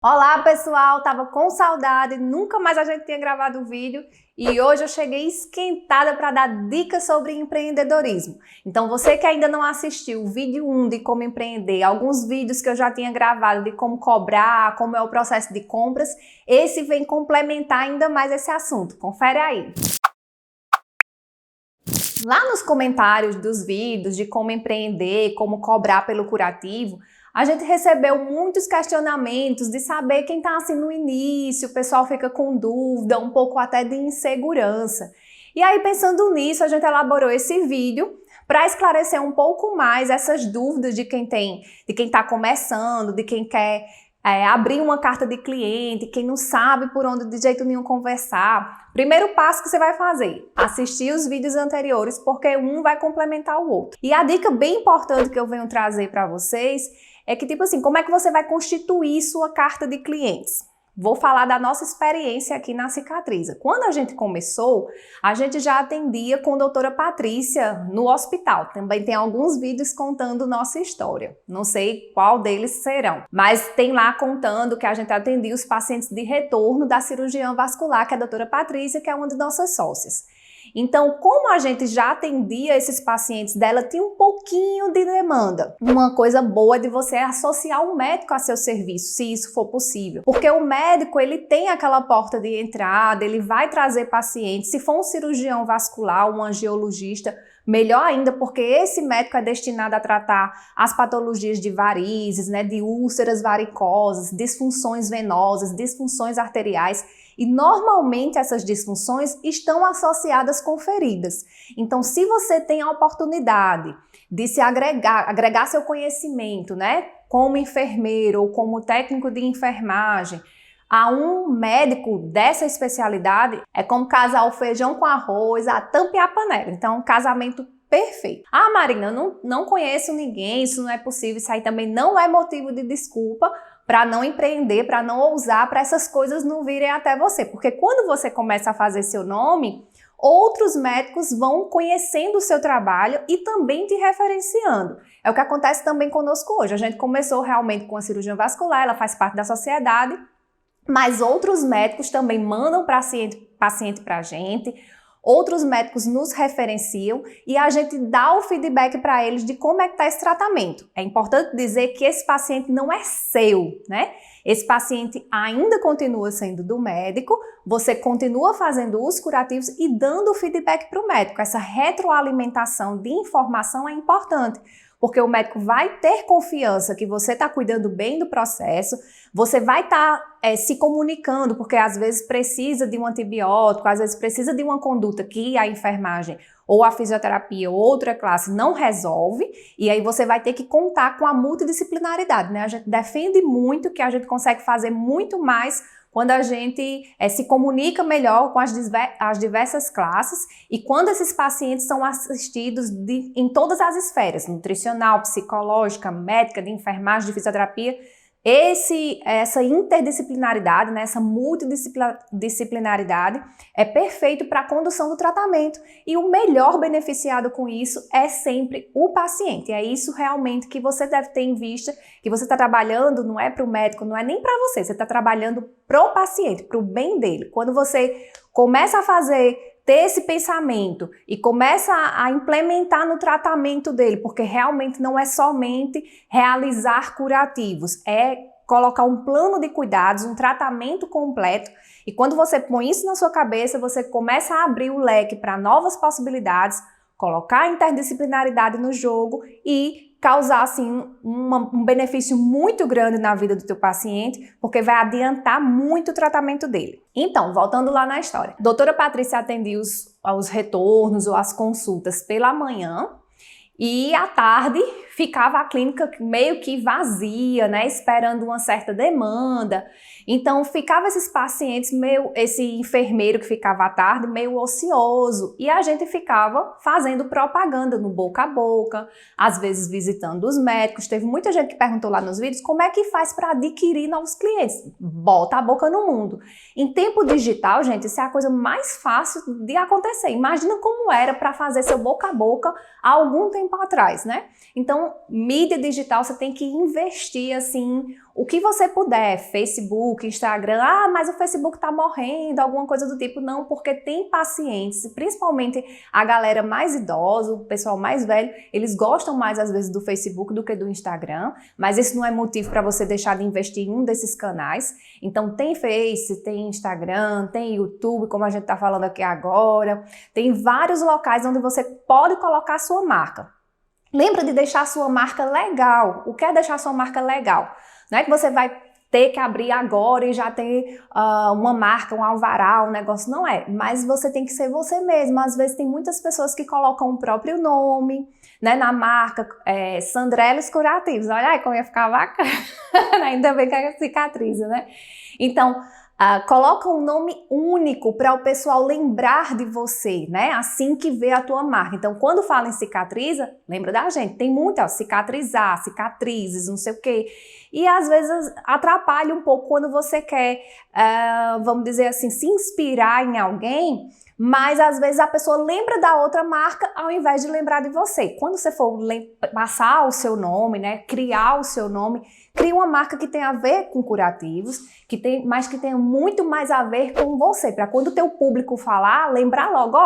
Olá pessoal, tava com saudade, nunca mais a gente tinha gravado vídeo e hoje eu cheguei esquentada para dar dicas sobre empreendedorismo. Então você que ainda não assistiu o vídeo 1 de como empreender, alguns vídeos que eu já tinha gravado de como cobrar, como é o processo de compras, esse vem complementar ainda mais esse assunto, confere aí. Lá nos comentários dos vídeos de como empreender, como cobrar pelo curativo, a gente recebeu muitos questionamentos de saber quem está assim no início, o pessoal fica com dúvida, um pouco até de insegurança. E aí pensando nisso, a gente elaborou esse vídeo para esclarecer um pouco mais essas dúvidas de quem está começando, de quem quer abrir uma carta de cliente, quem não sabe por onde de jeito nenhum conversar. Primeiro passo que você vai fazer, assistir os vídeos anteriores, porque um vai complementar o outro. E a dica bem importante que eu venho trazer para vocês é que, tipo assim, como é que você vai constituir sua carta de clientes? Vou falar da nossa experiência aqui na Cicatriza. Quando a gente começou, a gente já atendia com a doutora Patrícia no hospital. Também tem alguns vídeos contando nossa história. Não sei qual deles serão, mas tem lá contando que a gente atendia os pacientes de retorno da cirurgiã vascular, que é a doutora Patrícia, que é uma de nossas sócias. Então, como a gente já atendia esses pacientes dela, tinha um pouquinho de demanda. Uma coisa boa de você associar um médico a seu serviço, se isso for possível. Porque o médico, ele tem aquela porta de entrada, ele vai trazer pacientes. Se for um cirurgião vascular, um angiologista, melhor ainda, porque esse médico é destinado a tratar as patologias de varizes, de úlceras varicosas, disfunções venosas, disfunções arteriais. E normalmente essas disfunções estão associadas com feridas. Então, se você tem a oportunidade de se agregar seu conhecimento, como enfermeiro ou como técnico de enfermagem, a um médico dessa especialidade, é como casar o feijão com arroz, a tampa e a panela. Então, um casamento perfeito. Ah, Marina, eu não conheço ninguém, isso não é possível, isso aí também não é motivo de desculpa para não empreender, para não ousar, para essas coisas não virem até você. Porque quando você começa a fazer seu nome, outros médicos vão conhecendo o seu trabalho e também te referenciando. É o que acontece também conosco hoje. A gente começou realmente com a cirurgia vascular, ela faz parte da sociedade, mas outros médicos também mandam paciente para a gente, outros médicos nos referenciam e a gente dá o feedback para eles de como é que está esse tratamento. É importante dizer que esse paciente não é seu, Esse paciente ainda continua sendo do médico, você continua fazendo os curativos e dando o feedback para o médico. Essa retroalimentação de informação é importante, porque o médico vai ter confiança que você está cuidando bem do processo, você vai estar se comunicando, porque às vezes precisa de um antibiótico, às vezes precisa de uma conduta que a enfermagem ou a fisioterapia ou outra classe não resolve, e aí você vai ter que contar com a multidisciplinaridade, A gente defende muito que a gente consegue fazer muito mais quando a gente se comunica melhor com as diversas classes e quando esses pacientes são assistidos em todas as esferas, nutricional, psicológica, médica, de enfermagem, de fisioterapia. Essa interdisciplinaridade, essa multidisciplinaridade é perfeito para a condução do tratamento e o melhor beneficiado com isso é sempre o paciente. É isso realmente que você deve ter em vista, que você está trabalhando não é para o médico, não é nem para você está trabalhando para o paciente, para o bem dele. Quando você começa a ter esse pensamento e começa a implementar no tratamento dele, porque realmente não é somente realizar curativos, é colocar um plano de cuidados, um tratamento completo, e quando você põe isso na sua cabeça, você começa a abrir o leque para novas possibilidades, colocar a interdisciplinaridade no jogo e causar assim um benefício muito grande na vida do teu paciente, porque vai adiantar muito o tratamento dele. Então, voltando lá na história. A doutora Patrícia atendia os retornos ou as consultas pela manhã e à tarde ficava a clínica meio que vazia, esperando uma certa demanda. Então ficava esses pacientes, esse enfermeiro que ficava à tarde meio ocioso e a gente ficava fazendo propaganda no boca a boca, às vezes visitando os médicos. Teve muita gente que perguntou lá nos vídeos como é que faz para adquirir novos clientes. Bota a boca no mundo. Em tempo digital, gente, isso é a coisa mais fácil de acontecer. Imagina como era para fazer seu boca a boca há algum tempo atrás, Então Então, mídia digital você tem que investir assim, o que você puder, Facebook, Instagram, mas o Facebook tá morrendo, alguma coisa do tipo. Não, porque tem pacientes, principalmente a galera mais idosa, o pessoal mais velho, eles gostam mais às vezes do Facebook do que do Instagram, mas isso não é motivo para você deixar de investir em um desses canais. Então tem Face, tem Instagram, tem YouTube, como a gente tá falando aqui agora, tem vários locais onde você pode colocar a sua marca. Lembra de deixar a sua marca legal. O que é deixar a sua marca legal? Não é que você vai ter que abrir agora e já ter uma marca, um alvará, um negócio, não é. Mas você tem que ser você mesmo. Às vezes tem muitas pessoas que colocam o próprio nome, né, na marca, Sandreles Curativos. Olha aí como ia ficar bacana. Ainda bem que é cicatriza, né? Então, coloca um nome único para o pessoal lembrar de você, né? Assim que vê a tua marca. Então, quando fala em cicatriza, lembra da gente. Tem muito, cicatrizar, cicatrizes, não sei o quê. E às vezes atrapalha um pouco quando você quer, vamos dizer assim, se inspirar em alguém, mas às vezes a pessoa lembra da outra marca ao invés de lembrar de você. Quando você for passar o seu nome, né, criar o seu nome, crie uma marca que tenha a ver com curativos, mas que tenha muito mais a ver com você, para quando o teu público falar, lembrar logo,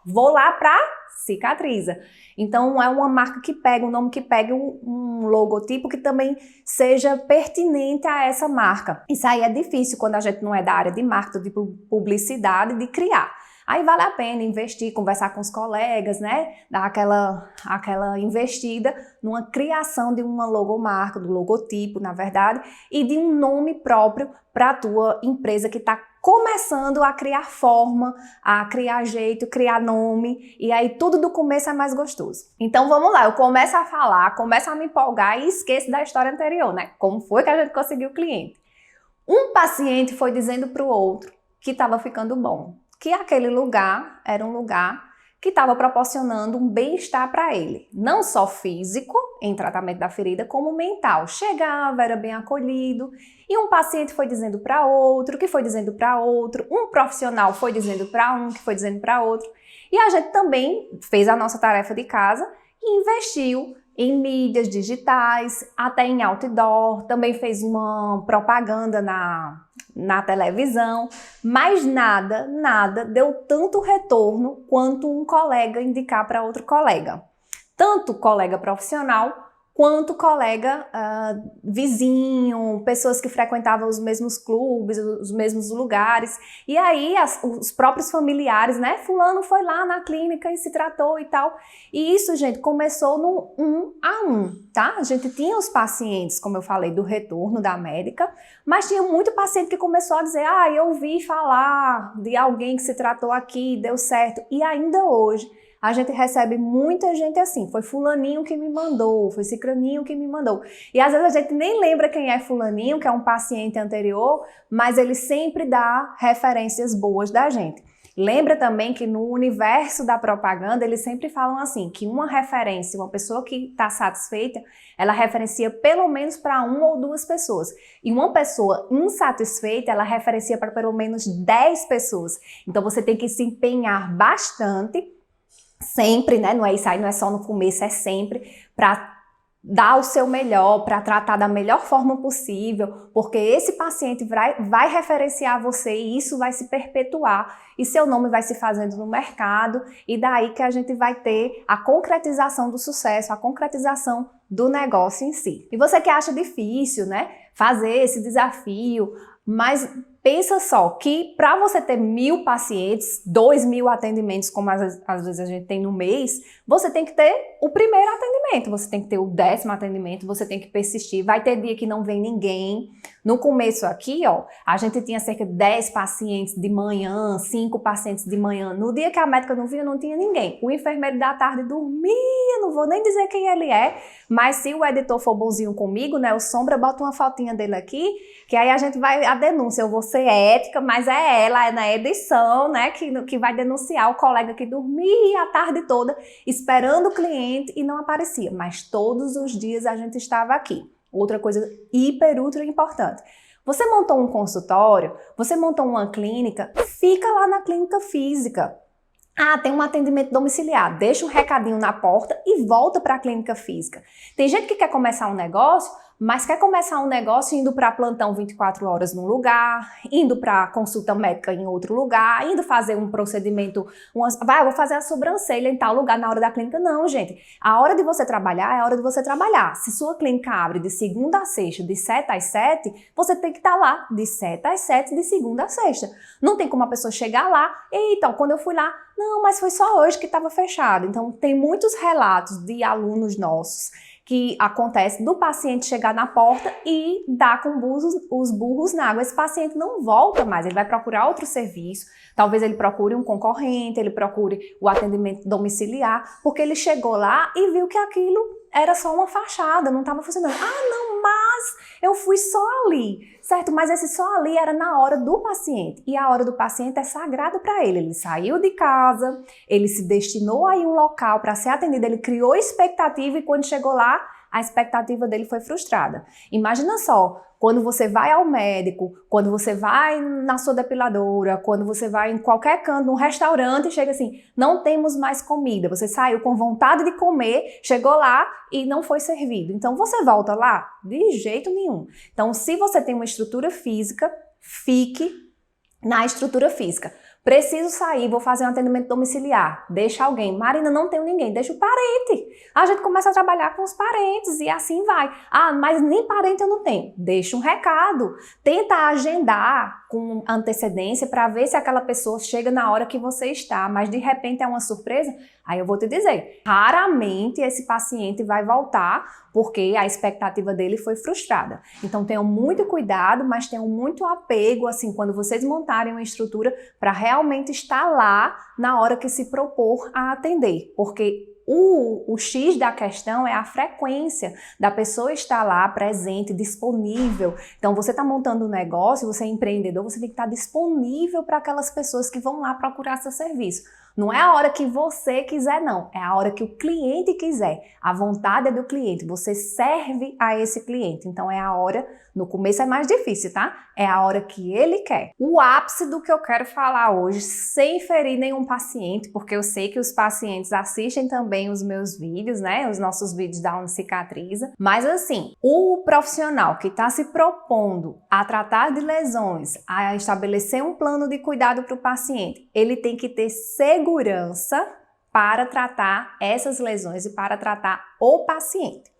vou lá para Cicatriza. Então é uma marca que pega, um nome que pega um logotipo que também seja pertinente a essa marca. Isso aí é difícil quando a gente não é da área de marketing, de publicidade, de criar. Aí vale a pena investir, conversar com os colegas, né? Dar aquela investida numa criação de uma logomarca, do logotipo, na verdade, e de um nome próprio para a tua empresa que está começando a criar forma, a criar jeito, criar nome, e aí tudo do começo é mais gostoso. Então vamos lá, eu começo a falar, começo a me empolgar e esqueço da história anterior, né? Como foi que a gente conseguiu o cliente? Um paciente foi dizendo para o outro que estava ficando bom, que aquele lugar era um lugar que estava proporcionando um bem-estar para ele, não só físico, em tratamento da ferida, como mental. Chegava, era bem acolhido, e um paciente foi dizendo para outro, que foi dizendo para outro, um profissional foi dizendo para um, que foi dizendo para outro, e a gente também fez a nossa tarefa de casa e investiu em mídias digitais, até em outdoor, também fez uma propaganda na televisão, mas nada deu tanto retorno quanto um colega indicar para outro colega. Tanto colega profissional quanto colega vizinho, pessoas que frequentavam os mesmos clubes, os mesmos lugares. E aí os próprios familiares, né? Fulano foi lá na clínica e se tratou e tal. E isso, gente, começou no 1 a 1, tá? A gente tinha os pacientes, como eu falei, do retorno da médica, mas tinha muito paciente que começou a dizer, eu ouvi falar de alguém que se tratou aqui, deu certo. E ainda hoje, a gente recebe muita gente assim, foi fulaninho que me mandou, foi cicraninho que me mandou. E às vezes a gente nem lembra quem é fulaninho, que é um paciente anterior, mas ele sempre dá referências boas da gente. Lembra também que no universo da propaganda, eles sempre falam assim, que uma referência, uma pessoa que está satisfeita, ela referencia pelo menos para 1 ou 2 pessoas. E uma pessoa insatisfeita, ela referencia para pelo menos 10 pessoas. Então você tem que se empenhar bastante, sempre, né? Não é isso aí, não é só no começo, é sempre para dar o seu melhor, para tratar da melhor forma possível, porque esse paciente vai referenciar você e isso vai se perpetuar e seu nome vai se fazendo no mercado e daí que a gente vai ter a concretização do sucesso, a concretização do negócio em si. E você que acha difícil, né, fazer esse desafio, mas pensa só que para você ter 1.000 pacientes, 2.000 atendimentos, como às vezes a gente tem no mês, você tem que ter o primeiro atendimento, você tem que ter o 10º atendimento, você tem que persistir. Vai ter dia que não vem ninguém. No começo aqui, a gente tinha cerca de 10 pacientes de manhã, 5 pacientes de manhã. No dia que a médica não vinha, não tinha ninguém. O enfermeiro da tarde dormia, não vou nem dizer quem ele é, mas se o editor for bonzinho comigo, né, o Sombra bota uma fotinha dele aqui, que aí a gente vai, a denúncia, eu vou ser ética, mas é ela, é na edição, né, que vai denunciar o colega que dormia a tarde toda esperando o cliente e não aparecia, mas todos os dias a gente estava aqui. Outra coisa ultra importante. Você montou um consultório, você montou uma clínica, fica lá na clínica física. Ah, tem um atendimento domiciliar, deixa um recadinho na porta e volta para a clínica física. Tem gente que quer começar um negócio, mas quer começar um negócio indo para plantão 24 horas num lugar, indo para consulta médica em outro lugar, indo fazer um procedimento, vou fazer a sobrancelha em tal lugar na hora da clínica. Não, gente. A hora de você trabalhar é a hora de você trabalhar. Se sua clínica abre de segunda a sexta, de 7 às 7, você tem que estar lá de 7 às 7, de segunda a sexta. Não tem como a pessoa chegar lá, e então, quando eu fui lá, não, mas foi só hoje que estava fechado. Então, tem muitos relatos de alunos nossos que acontece do paciente chegar na porta e dar com os burros na água. Esse paciente não volta mais, ele vai procurar outro serviço, talvez ele procure um concorrente, ele procure o atendimento domiciliar, porque ele chegou lá e viu que aquilo era só uma fachada, não estava funcionando. Ah, não, mas eu fui só ali, certo? Mas esse só ali era na hora do paciente, e a hora do paciente é sagrada para ele. Ele saiu de casa, ele se destinou a um local para ser atendido, ele criou expectativa e quando chegou lá, a expectativa dele foi frustrada. Imagina só, quando você vai ao médico, quando você vai na sua depiladora, quando você vai em qualquer canto, num restaurante e chega assim, não temos mais comida. Você saiu com vontade de comer, chegou lá e não foi servido. Então você volta lá? De jeito nenhum. Então se você tem uma estrutura física, fique na estrutura física. Preciso sair, vou fazer um atendimento domiciliar. Deixa alguém. Marina, não tenho ninguém. Deixa o parente. A gente começa a trabalhar com os parentes e assim vai. Ah, mas nem parente eu não tenho. Deixa um recado. Tenta agendar com antecedência para ver se aquela pessoa chega na hora que você está. Mas de repente é uma surpresa. Aí eu vou te dizer, raramente esse paciente vai voltar porque a expectativa dele foi frustrada. Então tenham muito cuidado, mas tenham muito apego, assim, quando vocês montarem uma estrutura para realmente estar lá na hora que se propor a atender. Porque o X da questão é a frequência da pessoa estar lá presente, disponível. Então você está montando um negócio, você é empreendedor, você tem que estar disponível para aquelas pessoas que vão lá procurar seu serviço. Não é a hora que você quiser, não. É a hora que o cliente quiser. A vontade é do cliente. Você serve a esse cliente. Então é a hora, no começo é mais difícil, tá? É a hora que ele quer. O ápice do que eu quero falar hoje, sem ferir nenhum paciente, porque eu sei que os pacientes assistem também os meus vídeos, né? Os nossos vídeos da Cicatriza. Mas assim, o profissional que está se propondo a tratar de lesões, a estabelecer um plano de cuidado para o paciente, ele tem que ter segurança para tratar essas lesões e para tratar o paciente.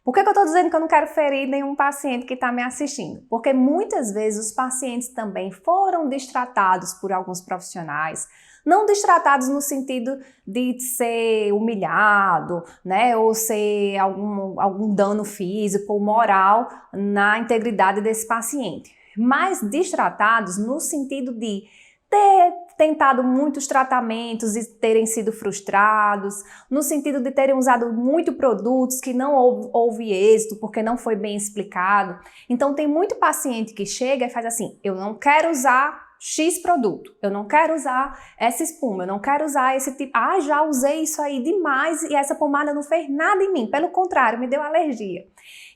Por que eu estou dizendo que eu não quero ferir nenhum paciente que está me assistindo? Porque muitas vezes os pacientes também foram destratados por alguns profissionais, não destratados no sentido de ser humilhado, né, ou ser algum dano físico ou moral na integridade desse paciente, mas destratados no sentido de ter tentado muitos tratamentos e terem sido frustrados, no sentido de terem usado muito produtos que não houve êxito porque não foi bem explicado. Então tem muito paciente que chega e faz assim, eu não quero usar X produto, eu não quero usar essa espuma, eu não quero usar esse tipo, já usei isso aí demais e essa pomada não fez nada em mim, pelo contrário, me deu alergia.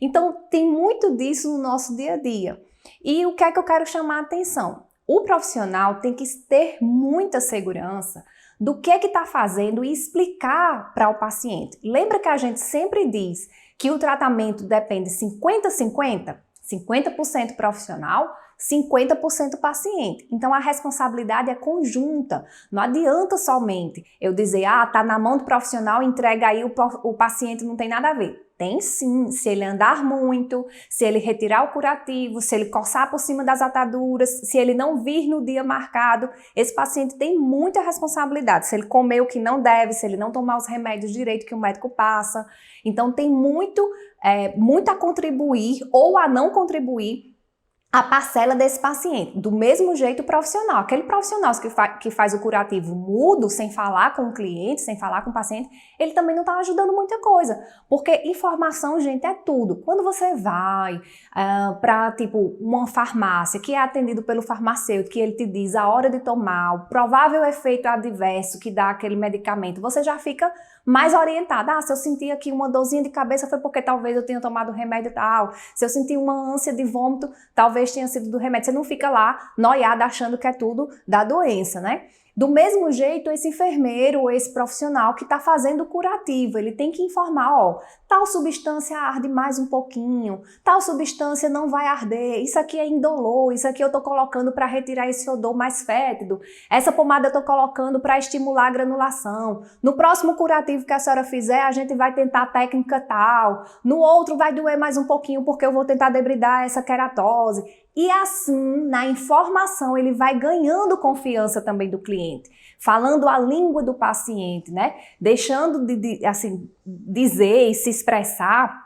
Então tem muito disso no nosso dia a dia. E o que é que eu quero chamar a atenção? O profissional tem que ter muita segurança do que está fazendo e explicar para o paciente. Lembra que a gente sempre diz que o tratamento depende 50-50? 50% profissional, 50% paciente. Então a responsabilidade é conjunta. Não adianta somente eu dizer, tá na mão do profissional, entrega aí, o paciente não tem nada a ver. Tem sim, se ele andar muito, se ele retirar o curativo, se ele coçar por cima das ataduras, se ele não vir no dia marcado, esse paciente tem muita responsabilidade. Se ele comer o que não deve, se ele não tomar os remédios direito que o médico passa. Então tem muito a contribuir ou a não contribuir a parcela desse paciente. Do mesmo jeito o profissional, aquele profissional que faz o curativo mudo, sem falar com o cliente, sem falar com o paciente, ele também não está ajudando muita coisa, porque informação, gente, é tudo. Quando você vai para tipo uma farmácia que é atendido pelo farmacêutico, que ele te diz a hora de tomar, o provável efeito adverso que dá aquele medicamento, você já fica mais orientada. Se eu senti aqui uma dorzinha de cabeça foi porque talvez eu tenha tomado remédio tal. Se eu senti uma ânsia de vômito, talvez tenha sido do remédio. Você não fica lá noiada achando que é tudo da doença, né? Do mesmo jeito, esse enfermeiro ou esse profissional que está fazendo o curativo, ele tem que informar, ó, tal substância arde mais um pouquinho, tal substância não vai arder, isso aqui é indolor, isso aqui eu estou colocando para retirar esse odor mais fétido, essa pomada eu estou colocando para estimular a granulação, no próximo curativo que a senhora fizer, a gente vai tentar a técnica tal, no outro vai doer mais um pouquinho porque eu vou tentar debridar essa queratose. E assim, na informação, ele vai ganhando confiança também do cliente, falando a língua do paciente, né? Deixando de assim, dizer e se expressar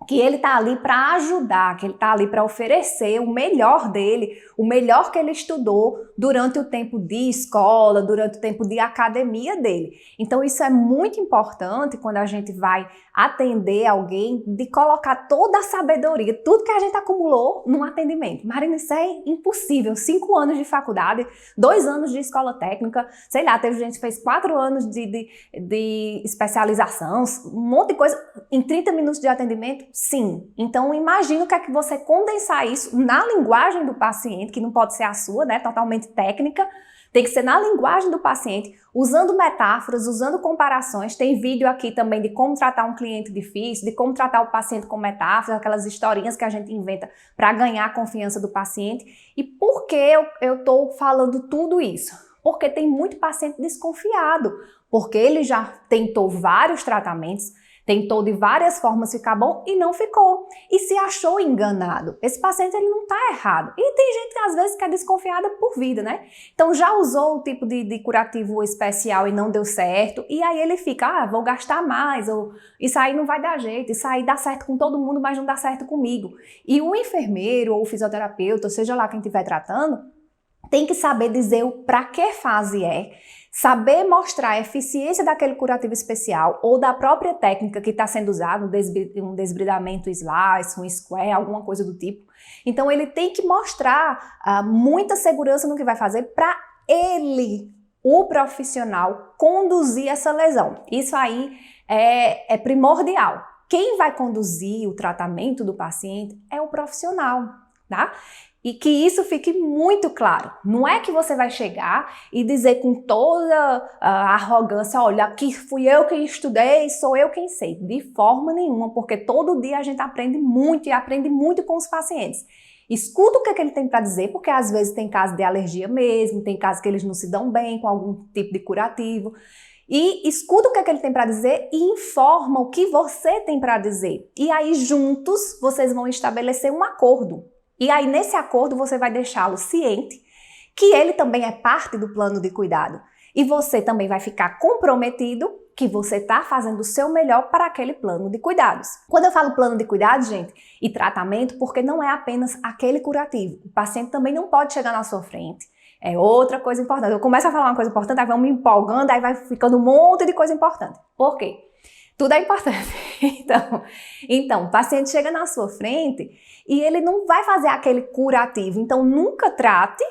que ele está ali para ajudar, que ele está ali para oferecer o melhor dele, o melhor que ele estudou durante o tempo de escola, durante o tempo de academia dele. Então isso é muito importante quando a gente vai atender alguém, de colocar toda a sabedoria, tudo que a gente acumulou num atendimento. Marina, isso é impossível. 5 anos de faculdade, 2 anos de escola técnica, sei lá, teve gente que fez 4 anos de especialização, um monte de coisa, em 30 minutos de atendimento. Sim, então imagina o que é que você condensar isso na linguagem do paciente, que não pode ser a sua, né, totalmente técnica, tem que ser na linguagem do paciente, usando metáforas, usando comparações. Tem vídeo aqui também de como tratar um cliente difícil, de como tratar o paciente com metáforas, aquelas historinhas que a gente inventa para ganhar a confiança do paciente. E por que eu estou falando tudo isso? Porque tem muito paciente desconfiado, porque ele já tentou vários tratamentos, tentou de várias formas ficar bom e não ficou. E se achou enganado. Esse paciente ele não está errado. E tem gente que às vezes que é desconfiada por vida, né? Então já usou o tipo de curativo especial e não deu certo. E aí ele fica, vou gastar mais. Ou isso aí não vai dar jeito. Isso aí dá certo com todo mundo, mas não dá certo comigo. E o enfermeiro ou o fisioterapeuta, ou seja lá quem estiver tratando, tem que saber dizer o para que fase é. Saber mostrar a eficiência daquele curativo especial ou da própria técnica que está sendo usada, um desbridamento slice, um square, alguma coisa do tipo. Então ele tem que mostrar muita segurança no que vai fazer para ele, o profissional, conduzir essa lesão. Isso aí é primordial. Quem vai conduzir o tratamento do paciente é o profissional, tá? E que isso fique muito claro. Não é que você vai chegar e dizer com toda a arrogância, olha, aqui fui eu quem estudei, sou eu quem sei. De forma nenhuma, porque todo dia a gente aprende muito e aprende muito com os pacientes. Escuta o que ele tem para dizer, porque às vezes tem caso de alergia mesmo, tem caso que eles não se dão bem com algum tipo de curativo. E escuta o que ele tem para dizer e informa o que você tem para dizer. E aí juntos vocês vão estabelecer um acordo. E aí, nesse acordo, você vai deixá-lo ciente que ele também é parte do plano de cuidado. E você também vai ficar comprometido que você está fazendo o seu melhor para aquele plano de cuidados. Quando eu falo plano de cuidados, gente, e tratamento, porque não é apenas aquele curativo. O paciente também não pode chegar na sua frente. É outra coisa importante. Eu começo a falar uma coisa importante, aí vão me empolgando, aí vai ficando um monte de coisa importante. Por quê? Tudo é importante. Então, o paciente chega na sua frente e ele não vai fazer aquele curativo. Então, nunca trate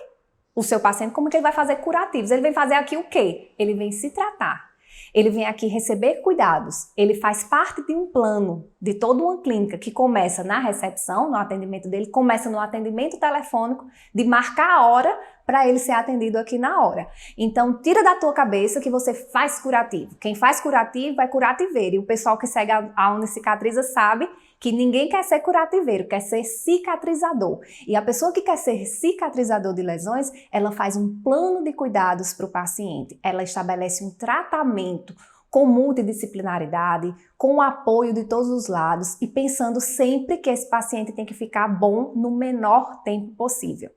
o seu paciente como que ele vai fazer curativos. Ele vem fazer aqui o quê? Ele vem se tratar. Ele vem aqui receber cuidados. Ele faz parte de um plano, de toda uma clínica que começa na recepção, no atendimento dele, começa no atendimento telefônico, de marcar a hora para ele ser atendido aqui na hora. Então, tira da tua cabeça que você faz curativo. Quem faz curativo é curativeiro. E o pessoal que segue a Unicicatriza sabe que ninguém quer ser curativeiro, quer ser cicatrizador. E a pessoa que quer ser cicatrizador de lesões, ela faz um plano de cuidados para o paciente. Ela estabelece um tratamento com multidisciplinaridade, com o apoio de todos os lados e pensando sempre que esse paciente tem que ficar bom no menor tempo possível.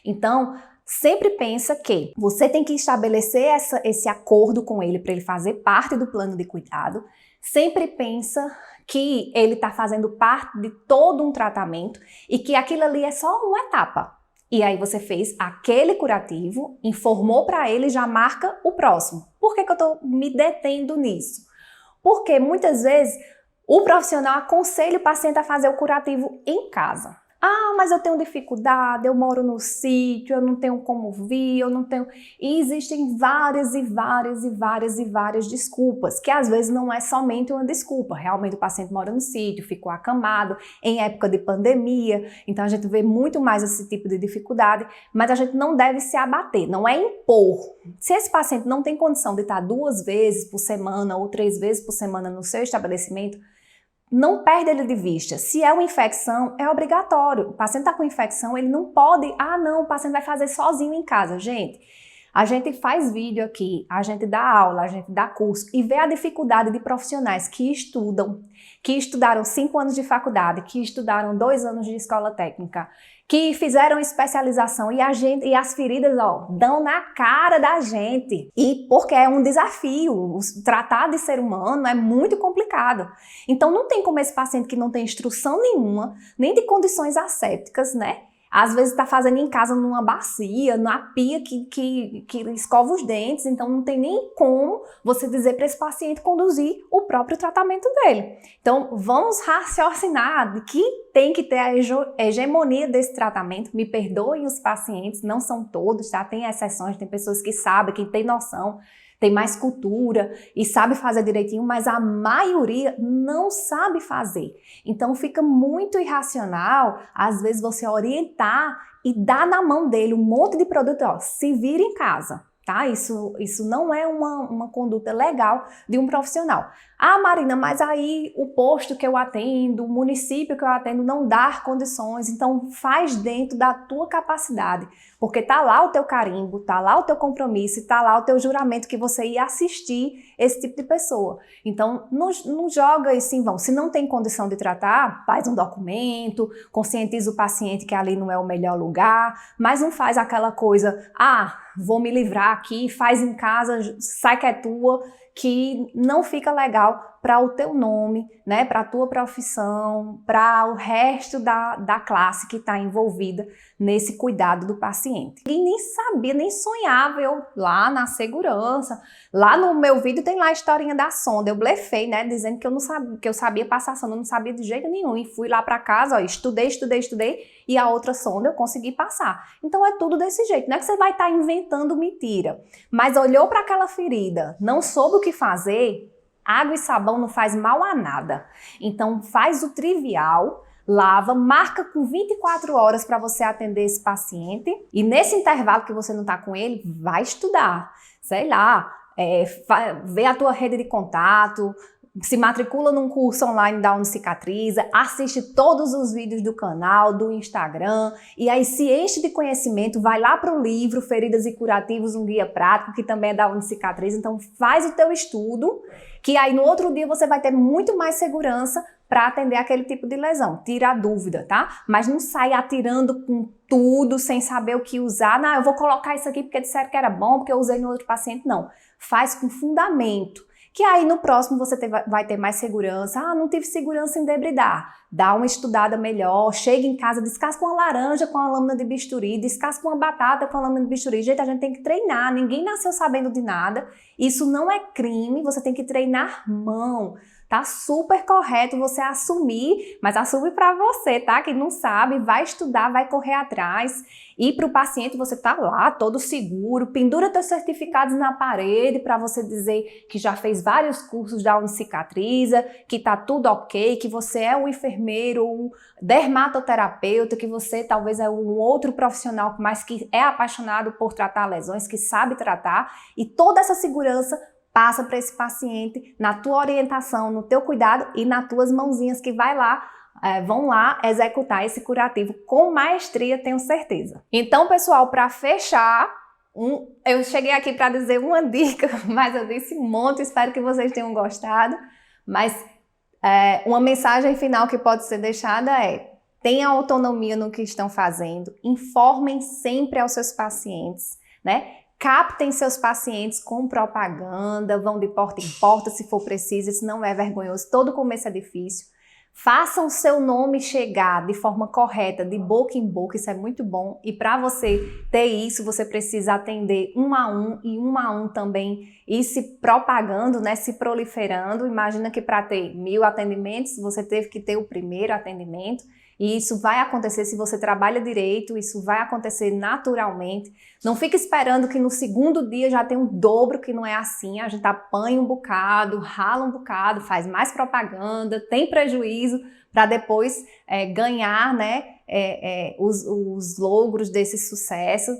Então, sempre pensa que você tem que estabelecer esse acordo com ele para ele fazer parte do plano de cuidado. Sempre pensa que ele está fazendo parte de todo um tratamento e que aquilo ali é só uma etapa. E aí você fez aquele curativo, informou para ele e já marca o próximo. Por que eu estou me detendo nisso? Porque muitas vezes o profissional aconselha o paciente a fazer o curativo em casa. Ah, mas eu tenho dificuldade, eu moro no sítio, eu não tenho como vir, eu não tenho... E existem várias e várias e várias e várias desculpas, que às vezes não é somente uma desculpa. Realmente o paciente mora no sítio, ficou acamado, em época de pandemia, então a gente vê muito mais esse tipo de dificuldade, mas a gente não deve se abater, não é impor. Se esse paciente não tem condição de estar 2 vezes por semana ou 3 vezes por semana no seu estabelecimento, não perde ele de vista. Se é uma infecção, é obrigatório. O paciente está com infecção, ele não pode... Ah, não, o paciente vai fazer sozinho em casa. Gente, a gente faz vídeo aqui, a gente dá aula, a gente dá curso e vê a dificuldade de profissionais que estudam, que estudaram 5 anos de faculdade, que estudaram 2 anos de escola técnica, que fizeram especialização e as feridas, ó, dão na cara da gente. E porque é um desafio, tratar de ser humano é muito complicado. Então não tem como esse paciente que não tem instrução nenhuma, nem de condições assépticas, né? Às vezes está fazendo em casa numa bacia, na pia que escova os dentes, então não tem nem como você dizer para esse paciente conduzir o próprio tratamento dele. Então vamos raciocinar de que tem que ter a hegemonia desse tratamento. Me perdoem os pacientes, não são todos, tá? Tem exceções, tem pessoas que sabem, que têm noção, tem mais cultura e sabe fazer direitinho, mas a maioria não sabe fazer. Então fica muito irracional, às vezes, você orientar e dar na mão dele um monte de produto, ó, se vira em casa, tá? Isso não é uma conduta legal de um profissional. Ah, Marina, mas aí o posto que eu atendo, o município que eu atendo não dá condições, então faz dentro da tua capacidade, porque tá lá o teu carimbo, tá lá o teu compromisso, tá lá o teu juramento que você ia assistir esse tipo de pessoa. Então não joga isso em vão. Se não tem condição de tratar, faz um documento, conscientiza o paciente que ali não é o melhor lugar, mas não faz aquela coisa, ah, vou me livrar aqui, faz em casa, sai que é tua, que não fica legal para o teu nome, né, para a tua profissão, para o resto da classe que está envolvida nesse cuidado do paciente. E nem sabia, nem sonhava eu lá na segurança. Lá no meu vídeo tem lá a historinha da sonda. Eu blefei, né, dizendo que eu não sabia, que eu sabia passar sonda, eu não sabia de jeito nenhum. E fui lá para casa, ó, estudei, e a outra sonda eu consegui passar. Então é tudo desse jeito. Não é que você vai estar inventando mentira, mas olhou para aquela ferida, não soube o que fazer. Água e sabão não faz mal a nada. Então faz o trivial, lava, marca com 24 horas para você atender esse paciente e nesse intervalo que você não está com ele, vai estudar. Sei lá, vê a tua rede de contato, se matricula num curso online da Unicicatriza, assiste todos os vídeos do canal, do Instagram, e aí se enche de conhecimento, vai lá para o livro Feridas e Curativos, um guia prático, que também é da Unicicatriza, então faz o teu estudo, que aí no outro dia você vai ter muito mais segurança para atender aquele tipo de lesão. Tira a dúvida, tá? Mas não sai atirando com tudo, sem saber o que usar. Não, eu vou colocar isso aqui porque disseram que era bom, porque eu usei no outro paciente. Não, faz com fundamento. Que aí no próximo você vai ter mais segurança. Ah, não tive segurança em debridar. Dá uma estudada melhor, chega em casa, descasca uma laranja com a lâmina de bisturi, descasca uma batata com a lâmina de bisturi. Gente, a gente tem que treinar, ninguém nasceu sabendo de nada. Isso não é crime, você tem que treinar mão. Tá super correto você assumir, mas assume para você, tá? Que não sabe, vai estudar, vai correr atrás. E para o paciente você tá lá todo seguro, pendura teus certificados na parede para você dizer que já fez vários cursos da Unicicatriza, que tá tudo ok, que você é um enfermeiro, um dermatoterapeuta, que você talvez é um outro profissional, mas que é apaixonado por tratar lesões, que sabe tratar, e toda essa segurança passa para esse paciente na tua orientação, no teu cuidado e nas tuas mãozinhas que vão lá executar esse curativo com maestria, tenho certeza. Então, pessoal, para fechar, eu cheguei aqui para dizer uma dica, mas eu disse um monte, espero que vocês tenham gostado. Mas uma mensagem final que pode ser deixada é: tenha autonomia no que estão fazendo, informem sempre aos seus pacientes, né? Captem seus pacientes com propaganda, vão de porta em porta se for preciso, isso não é vergonhoso, todo começo é difícil. Façam seu nome chegar de forma correta, de boca em boca, isso é muito bom. E para você ter isso, você precisa atender um a um e um a um também ir se propagando, né, se proliferando. Imagina que para ter 1000 atendimentos, você teve que ter o primeiro atendimento. E isso vai acontecer se você trabalha direito, isso vai acontecer naturalmente. Não fica esperando que no segundo dia já tem um dobro, que não é assim. A gente apanha um bocado, rala um bocado, faz mais propaganda, tem prejuízo para depois ganhar, né, os logros desse sucesso.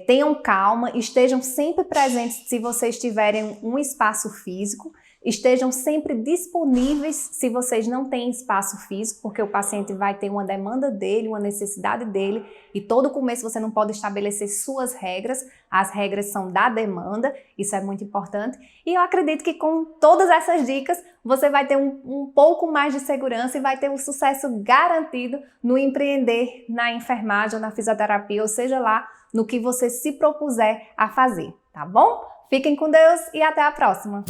Tenham calma, estejam sempre presentes se vocês tiverem um espaço físico, estejam sempre disponíveis se vocês não têm espaço físico, porque o paciente vai ter uma demanda dele, uma necessidade dele, e todo começo você não pode estabelecer suas regras, as regras são da demanda, isso é muito importante, e eu acredito que com todas essas dicas você vai ter um pouco mais de segurança e vai ter um sucesso garantido no empreender na enfermagem ou na fisioterapia, ou seja lá, no que você se propuser a fazer, tá bom? Fiquem com Deus e até a próxima!